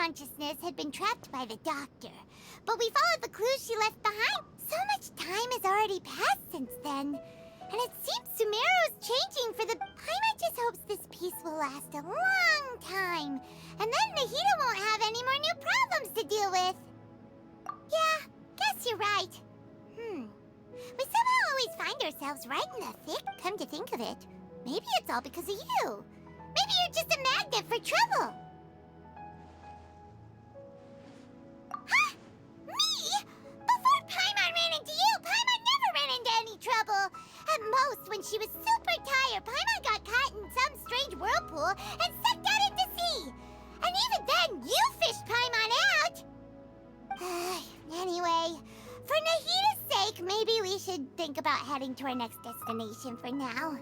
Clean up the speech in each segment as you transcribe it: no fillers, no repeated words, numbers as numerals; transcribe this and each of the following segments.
consciousness had been trapped by the doctor, but we followed the clues she left behind. So much time has already passed since then, and it seems Sumeru's changing for the... Paimon just hopes this peace will last a long time, and then Nahida won't have any more new problems to deal with. Yeah, guess you're right. We somehow always find ourselves right in the thick, come to think of it. Maybe it's all because of you. Maybe you're just a magnet for trouble. Huh? Me? Before Paimon ran into you, Paimon never ran into any trouble. At most, when she was super tired, Paimon got caught in some strange whirlpool and sucked out into sea. And even then, you fished Paimon out. Anyway, for Nahida's sake, maybe we should think about heading to our next destination for now.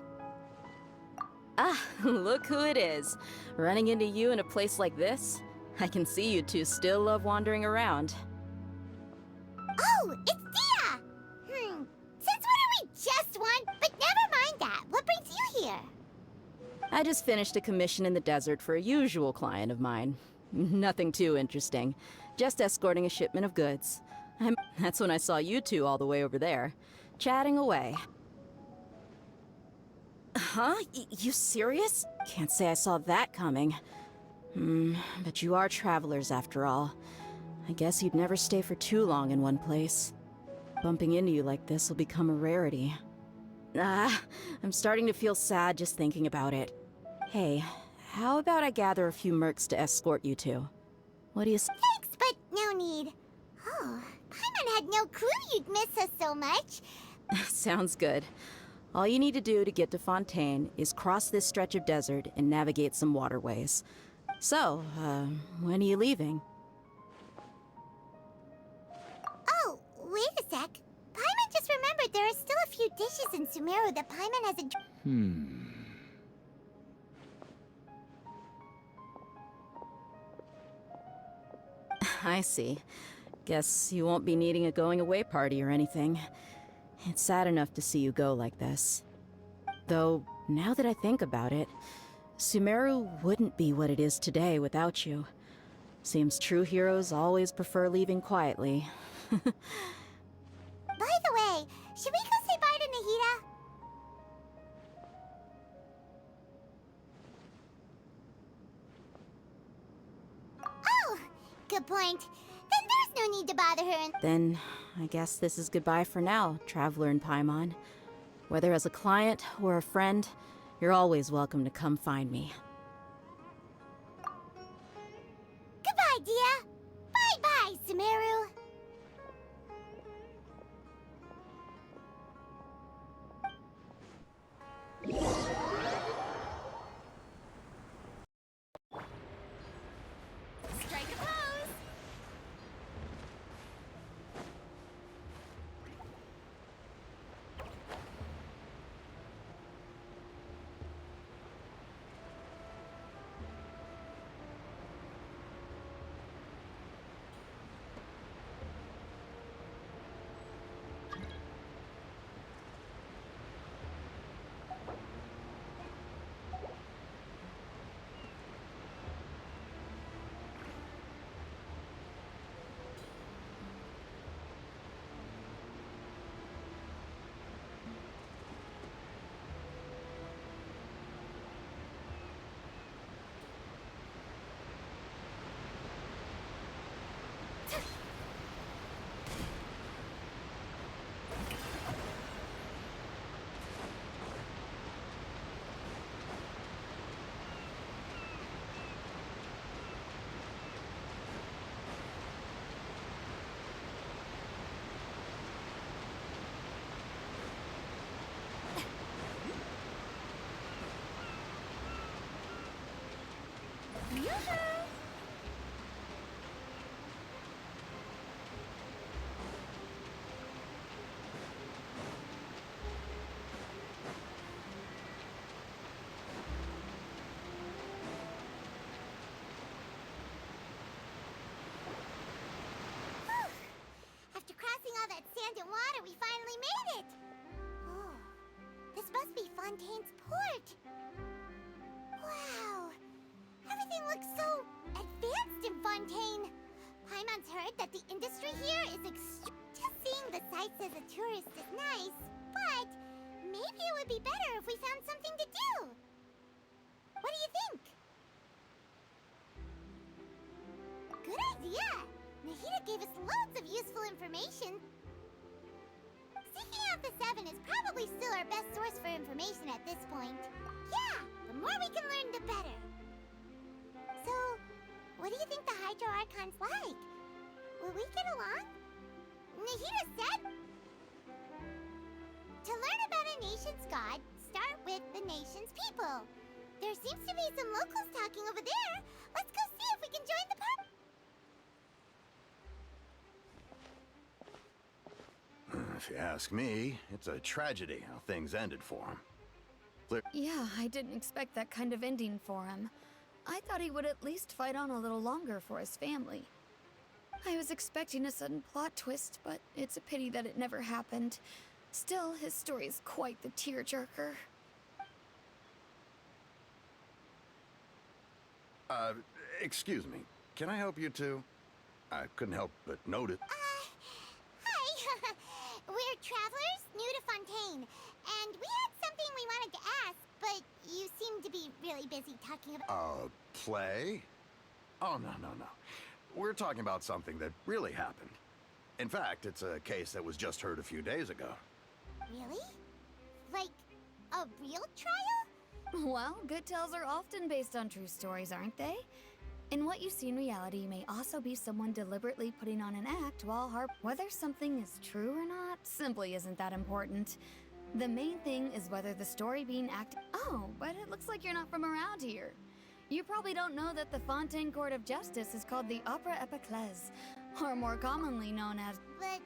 Ah, look who it is. Running into you in a place like this? I can see you two still love wandering around. Oh, it's Dia! Since when are we just one? But never mind that. What brings you here? I just finished a commission in the desert for a usual client of mine. Nothing too interesting. Just escorting a shipment of goods. That's when I saw you two all the way over there, chatting away. Huh? You serious? Can't say I saw that coming. But you are travelers after all. I guess you'd never stay for too long in one place. Bumping into you like this will become a rarity. I'm starting to feel sad just thinking about it. Hey, how about I gather a few mercs to escort you two? What do you say? Thanks, but no need. Oh, Paimon had no clue you'd miss us so much. Sounds good. All you need to do to get to Fontaine is cross this stretch of desert and navigate some waterways. So, when are you leaving? Oh, wait a sec. Paimon just remembered there are still a few dishes in Sumeru that Paimon hasn't... I see. Guess you won't be needing a going-away party or anything. It's sad enough to see you go like this. Though, now that I think about it, Sumeru wouldn't be what it is today without you. Seems true heroes always prefer leaving quietly. By the way, should we go say bye to Nahida? Oh, good point. Then there's no need to bother her. Then, I guess this is goodbye for now, Traveler in Paimon. Whether as a client or a friend, you're always welcome to come find me. Goodbye, Dia. Bye-bye, Sumeru. Strike a pose. After crossing all that sand and water, we finally made it! Oh, this must be Fontaine's port! Wow! Everything looks so advanced in Fontaine! Fontaine. Paimon's heard that the industry here is just seeing the sights as a tourist is nice, but maybe it would be better if we found something to do. What do you think? Good idea! Nahida gave us loads of useful information. Seeking out the Seven is probably still our best source for information at this point. Yeah, the more we can learn, the better. So, what do you think the Hydro Archon's like? Will we get along? Nahida said... To learn about a nation's god, start with the nation's people. There seems to be some locals talking over there. Let's go see if we can join the party. If you ask me, it's a tragedy how things ended for him. Yeah, I didn't expect that kind of ending for him. I thought he would at least fight on a little longer for his family. I was expecting a sudden plot twist, but it's a pity that it never happened. Still, his story is quite the tearjerker. Excuse me. Can I help you too? I couldn't help but notice. Hi. We're travelers new to Fontaine, and we had something we wanted to ask, but you seem to be really busy talking about... Play? Oh, no. We're talking about something that really happened. In fact, it's a case that was just heard a few days ago. Really? Like, a real trial? Well, good tales are often based on true stories, aren't they? And what you see in reality may also be someone deliberately putting on an act while whether something is true or not simply isn't that important. The main thing is whether the story being acted... Oh, but it looks like you're not from around here. You probably don't know that the Fontaine Court of Justice is called the Opera Epiclese, or more commonly known as... But,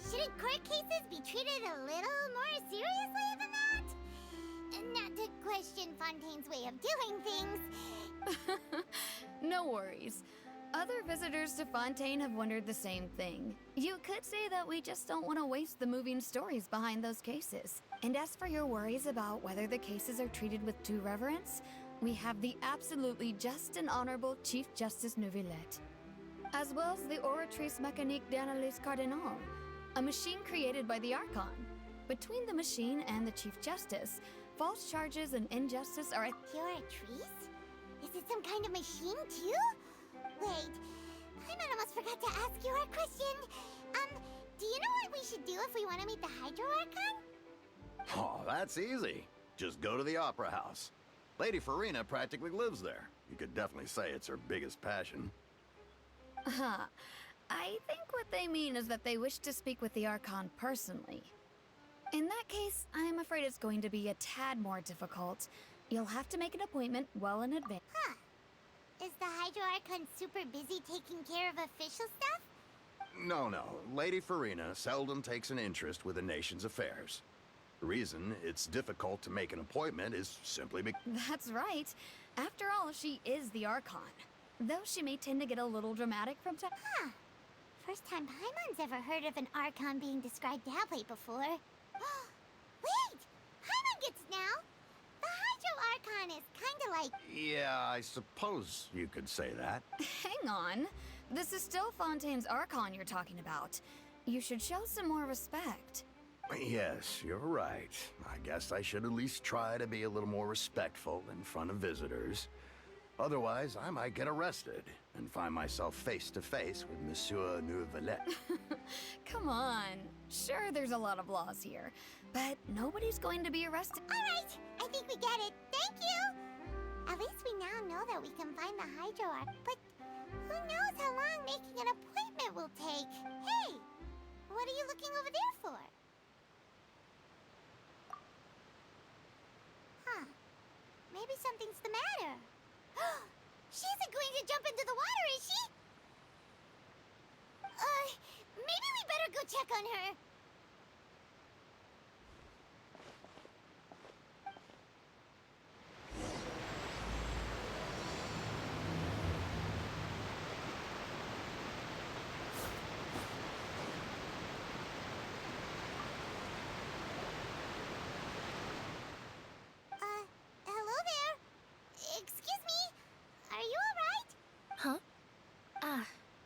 shouldn't court cases be treated a little more seriously than that? Not to question Fontaine's way of doing things. No worries. Other visitors to Fontaine have wondered the same thing. You could say that we just don't want to waste the moving stories behind those cases. And as for your worries about whether the cases are treated with due reverence, we have the absolutely just and honorable Chief Justice Neuvillette, as well as the Oratrice Mécanique d'Analyse Cardinal, a machine created by the Archon. Between the machine and the Chief Justice, false charges and injustice are... You're a trees? Is it some kind of machine, too? Wait, Paimon almost forgot to ask you our question. Do you know what we should do if we want to meet the Hydro Archon? Oh, that's easy. Just go to the Opera House. Lady Farina practically lives there. You could definitely say it's her biggest passion. I think what they mean is that they wish to speak with the Archon personally. In that case, I'm afraid it's going to be a tad more difficult. You'll have to make an appointment well in advance. Huh. Is the Hydro Archon super busy taking care of official stuff? No. Lady Farina seldom takes an interest with the nation's affairs. The reason it's difficult to make an appointment is simply because... That's right. After all, she is the Archon. Though she may tend to get a little dramatic from time... Huh. First time Paimon's ever heard of an Archon being described that way before. Wait! Paimon gets it now! The Hydro Archon is kinda like... Yeah, I suppose you could say that. Hang on. This is still Fontaine's Archon you're talking about. You should show some more respect. Yes, you're right. I guess I should at least try to be a little more respectful in front of visitors. Otherwise, I might get arrested and find myself face to face with Monsieur Neuvillette. Come on. Sure, there's a lot of laws here, but nobody's going to be arrested. All right, I think we get it. Thank you! At least we now know that we can find the Hydro Archon, but who knows how long making an appointment will take? Hey, what are you looking over there for? Huh. Maybe something's the matter. She isn't going to jump into the water, is she? Maybe we better go check on her. Hello there. Excuse me. Are you all right?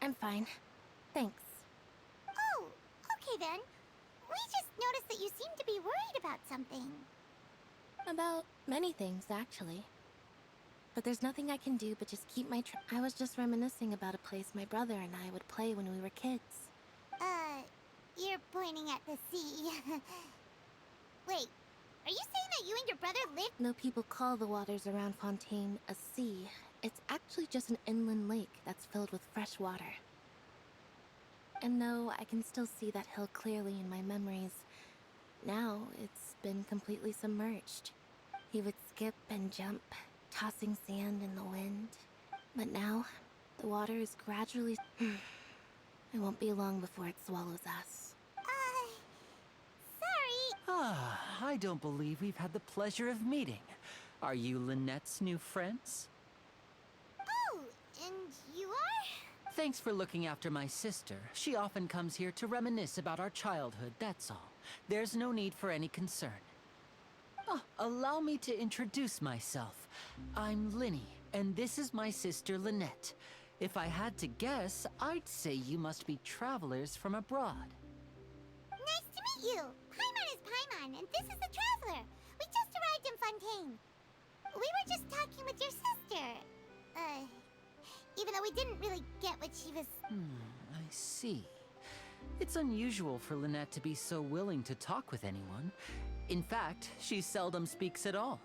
I'm fine. Thanks. Oh, okay then. We just noticed that you seem to be worried about something. About many things, actually. But there's nothing I can do but just keep my I was just reminiscing about a place my brother and I would play when we were kids. You're pointing at the sea. Wait, are you saying that you and your brother live? Though people call the waters around Fontaine a sea, it's actually just an inland lake that's filled with fresh water. And though I can still see that hill clearly in my memories, now it's been completely submerged. He would skip and jump, tossing sand in the wind. But now, the water is gradually... It won't be long before it swallows us. Sorry. I don't believe we've had the pleasure of meeting. Are you Lynette's new friends? Oh, and you are? Thanks for looking after my sister. She often comes here to reminisce about our childhood, that's all. There's no need for any concern. Allow me to introduce myself. I'm Linny, and this is my sister Lynette. If I had to guess, I'd say you must be travelers from abroad. Nice to meet you. Paimon is Paimon, and this is the Traveler. We just arrived in Fontaine. We were just talking with your sister. Even though we didn't really get what she was... I see. It's unusual for Lynette to be so willing to talk with anyone. In fact, she seldom speaks at all.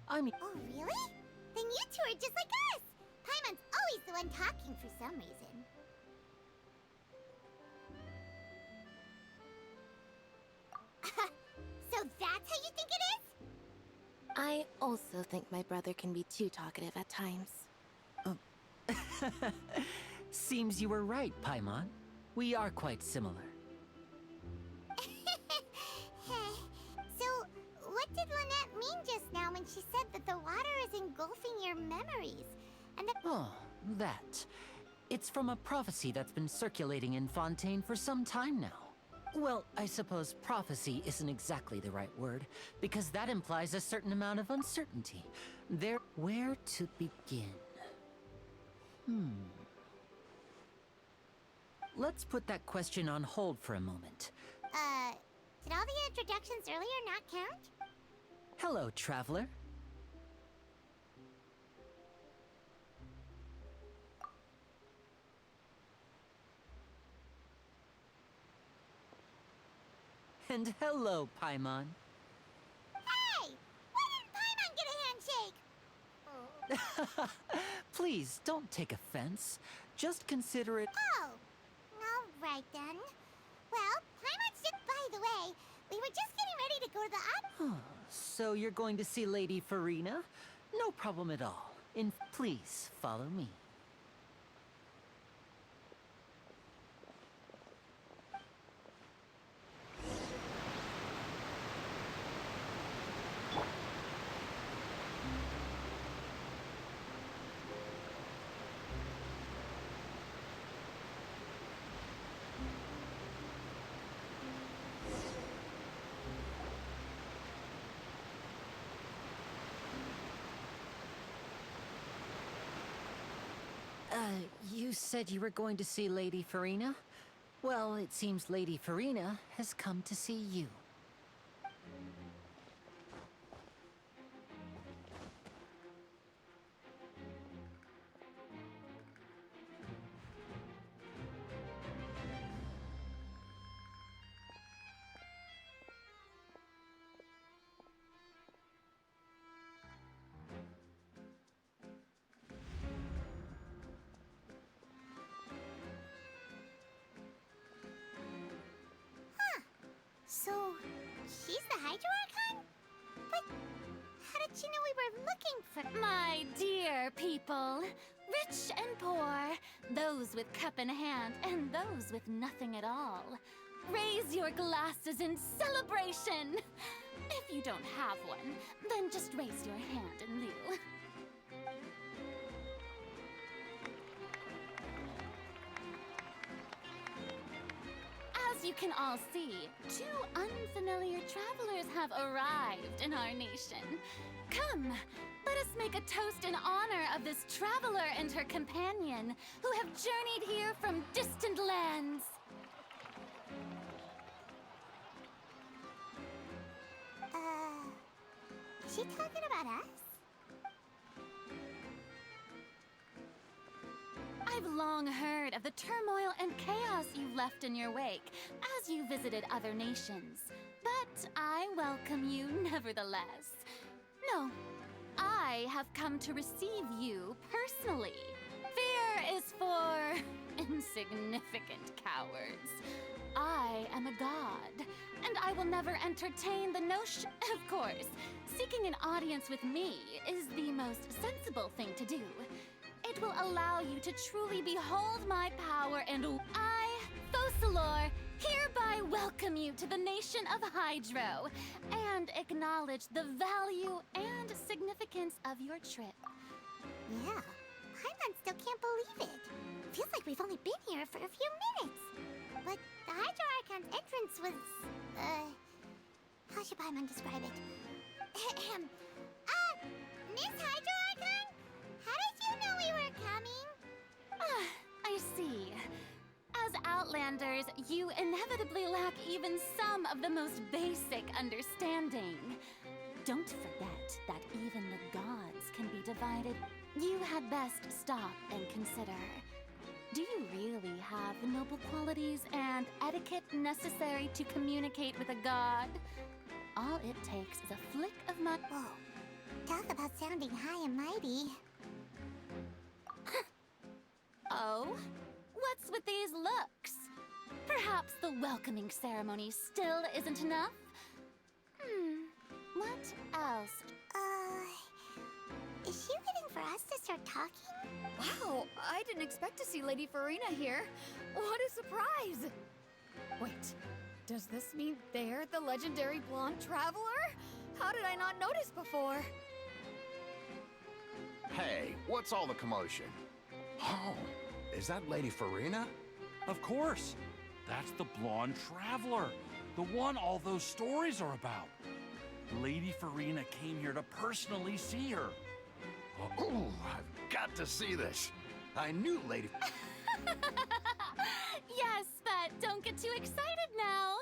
I mean... Oh, really? Then you two are just like us. Paimon's always the one talking for some reason. So that's how you think it is? I also think my brother can be too talkative at times. Seems you were right, Paimon. We are quite similar. So, what did Lynette mean just now when she said that the water is engulfing your memories? And that... Oh, that. It's from a prophecy that's been circulating in Fontaine for some time now. Well, I suppose prophecy isn't exactly the right word, because that implies a certain amount of uncertainty. Where to begin? Let's put that question on hold for a moment. Did all the introductions earlier not count? Hello, traveler. And hello, Paimon. Hey! Why didn't Paimon get a handshake? Please, don't take offense. Just consider it... Oh, all right then. Well, Paimon's just... By the way, we were just getting ready to go to the So you're going to see Lady Farina? No problem at all. Please, follow me. You said you were going to see Lady Farina? Well, it seems Lady Farina has come to see you. So, she's the Hydro-Archon? But how did she know we were looking for... My dear people, rich and poor, those with cup in hand and those with nothing at all, raise your glasses in celebration! If you don't have one, then just raise your hand in lieu. As you can all see, two unfamiliar travelers have arrived in our nation. Come, let us make a toast in honor of this traveler and her companion who have journeyed here from distant lands. Is she talking about us? I've long heard of the turmoil and chaos you've left in your wake as you visited other nations. But I welcome you nevertheless. No, I have come to receive you personally. Fear is for insignificant cowards. I am a god, and I will never entertain the notion. Of course, seeking an audience with me is the most sensible thing to do. It will allow you to truly behold my power, and I, Focalor, hereby welcome you to the nation of Hydro and acknowledge the value and significance of your trip. Yeah, Paimon still can't believe it. Feels like we've only been here for a few minutes. But the Hydro Archon's entrance was, how should Paimon describe it? Miss Hydro Archon? How did you know we were coming? I see. As Outlanders, you inevitably lack even some of the most basic understanding. Don't forget that even the gods can be divided. You had best stop and consider. Do you really have the noble qualities and etiquette necessary to communicate with a god? All it takes is a flick of my... Whoa, talk about sounding high and mighty. Oh? What's with these looks? Perhaps the welcoming ceremony still isn't enough? What else? Is she waiting for us to start talking? Wow, I didn't expect to see Lady Farina here. What a surprise! Wait, does this mean they're the legendary blonde traveler? How did I not notice before? Hey, what's all the commotion? Oh, is that Lady Farina? Of course. That's the blonde traveler. The one all those stories are about. Lady Farina came here to personally see her. Oh, I've got to see this. I knew Lady... Yes, but don't get too excited now.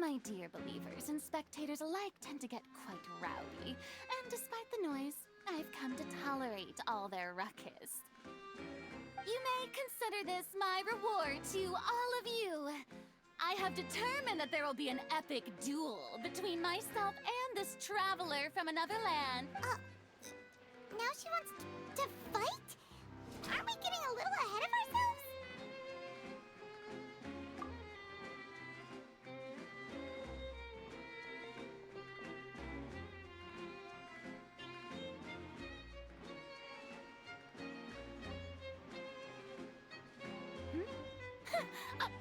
My dear believers and spectators alike tend to get quite rowdy, and despite the noise, I've come to tolerate all their ruckus. You may consider this my reward to all of you. I have determined that there will be an epic duel between myself and this traveler from another land. Now she wants to fight? Aren't we getting a little ahead of ourselves?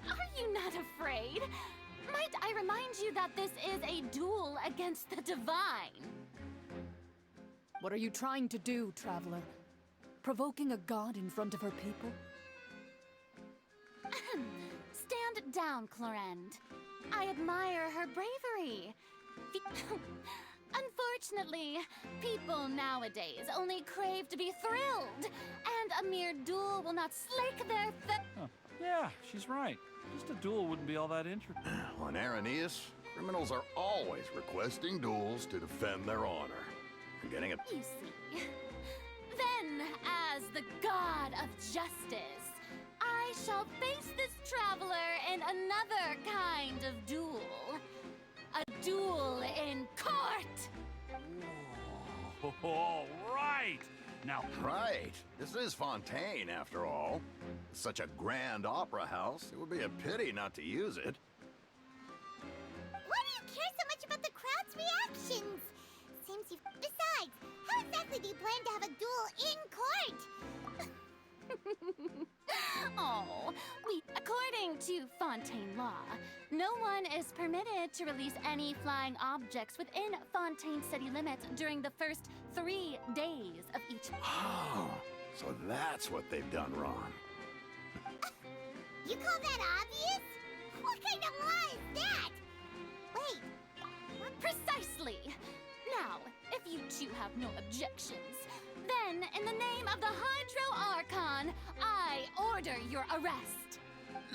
Are you not afraid? Might I remind you that this is a duel against the divine? What are you trying to do, traveler? Provoking a god in front of her people? Stand down, Clorend. I admire her bravery. Unfortunately, people nowadays only crave to be thrilled, and a mere duel will not slake their Yeah, she's right. Just a duel wouldn't be all that interesting. On Araneus, criminals are always requesting duels to defend their honor. And getting a... You see. Then, as the god of justice, I shall face this traveler in another kind of duel. A duel in court! All right. Now, Right. This is Fontaine, after all. Such a grand opera house, it would be a pity not to use it. Why do you care so much about the crowd's reactions? Seems you've... Besides, how exactly do you plan to have a duel in court? Oh, according to Fontaine law, no one is permitted to release any flying objects within Fontaine city limits during the first 3 days of each. Oh, so that's what they've done wrong. You call that obvious? What kind of law is that? Wait, Precisely. Now, if you two have no objections, then in the name of the Hydro Archon, I order your arrest.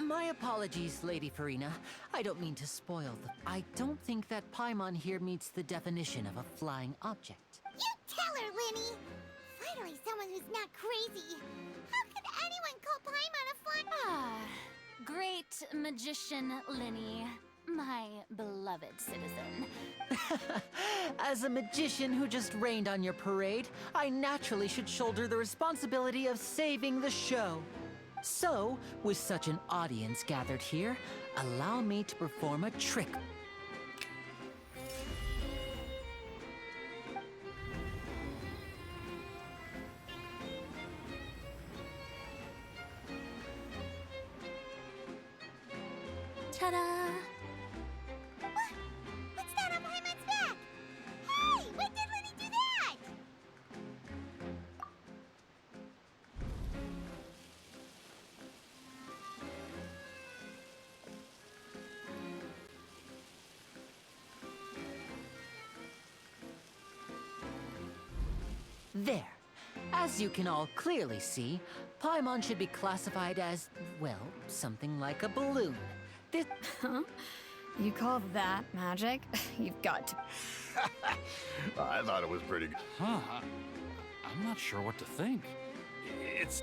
My apologies, Lady Farina. I don't mean to spoil the... I don't think that Paimon here meets the definition of a flying object. you tell her, Linny. Finally, someone who's not crazy. How could anyone call Paimon a fly? Ah, great magician Linny, my beloved citizen. As a magician who just rained on your parade, I naturally should shoulder the responsibility of saving the show. So, with such an audience gathered here, allow me to perform a trick. Ta-da! What's that on Paimon's back? Hey, when did Linny do that? There. As you can all clearly see, Paimon should be classified as, well, something like a balloon. This... Huh? You call that magic? You've got to. I thought it was pretty good. Huh? I'm not sure what to think. It's...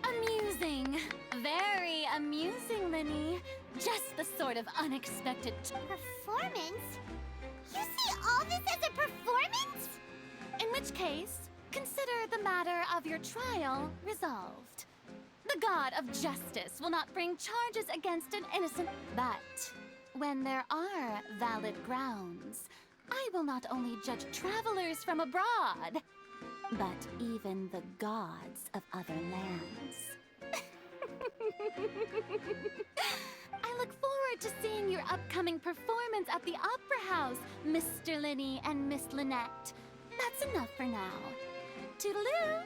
Amusing. Very amusing, Linny. Just the sort of unexpected... Performance? You see all this as a performance? In which case, consider the matter of your trial resolved. The god of justice will not bring charges against an innocent... But when there are valid grounds, I will not only judge travelers from abroad, but even the gods of other lands. I look forward to seeing your upcoming performance at the Opera House, Mr. Linny and Miss Lynette. That's enough for now. Toodaloo!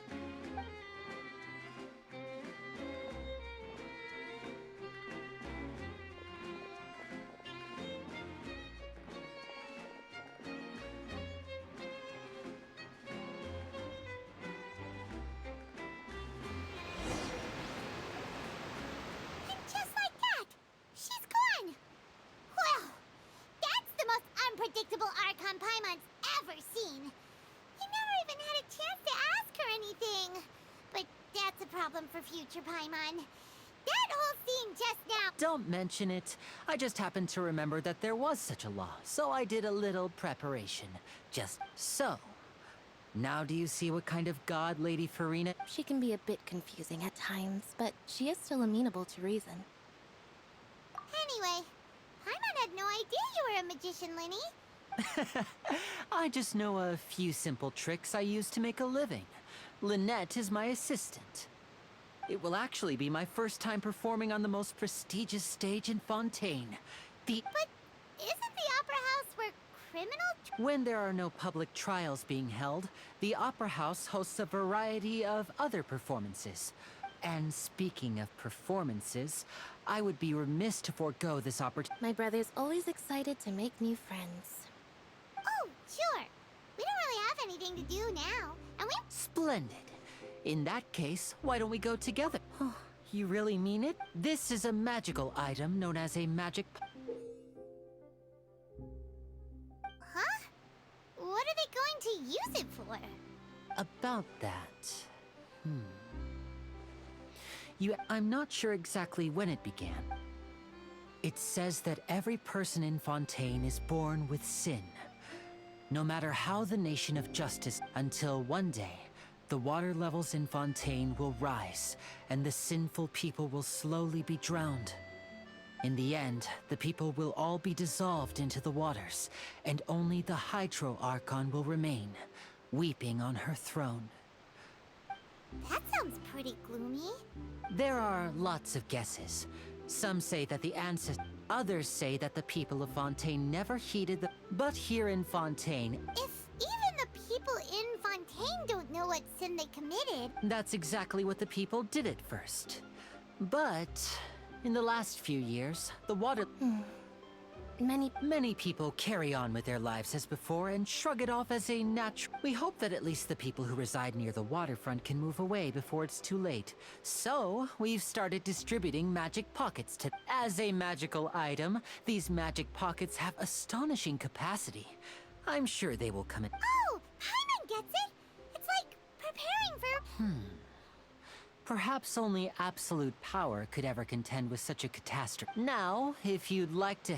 And just like that, she's gone. Well, that's the most unpredictable Archon Paimon's ever seen. You never even had a chance to ask her anything. But that's a problem for future Paimon. That whole scene just now... Don't mention it. I just happened to remember that there was such a law, so I did a little preparation. Just so. Now do you see what kind of god Lady Farina... She can be a bit confusing at times, but she is still amenable to reason. Anyway, Paimon had no idea you were a magician, Linny. I just know a few simple tricks I use to make a living. Lynette is my assistant. It will actually be my first time performing on the most prestigious stage in Fontaine. The... But isn't the Opera House where criminal... When there are no public trials being held, the Opera House hosts a variety of other performances. And speaking of performances, I would be remiss to forego this opportunity. My brother's always excited to make new friends. Oh, sure. We don't really have anything to do now, and we... Splendid. In that case, why don't we go together? You really mean it? This is a magical item known as a magic... Huh? What are they going to use it for? About that... I'm not sure exactly when it began. It says that every person in Fontaine is born with sin. No matter how the nation of justice, until one day, the water levels in Fontaine will rise, and the sinful people will slowly be drowned. In the end, the people will all be dissolved into the waters, and only the Hydro Archon will remain, weeping on her throne. That sounds pretty gloomy. There are lots of guesses. Some say that the ancestors... Others say that the people of Fontaine never heeded the... But here in Fontaine... If even the people in Fontaine Fontaine don't know what sin they committed. That's exactly what the people did at first. But in the last few years, the water... Many people carry on with their lives as before and shrug it off as a natural... We hope that at least the people who reside near the waterfront can move away before it's too late. So, we've started distributing magic pockets to... As a magical item, these magic pockets have astonishing capacity. I'm sure they will come in... Oh, Paimon gets it! It's like preparing for... Perhaps only absolute power could ever contend with such a catastrophe. Now, if you'd like to...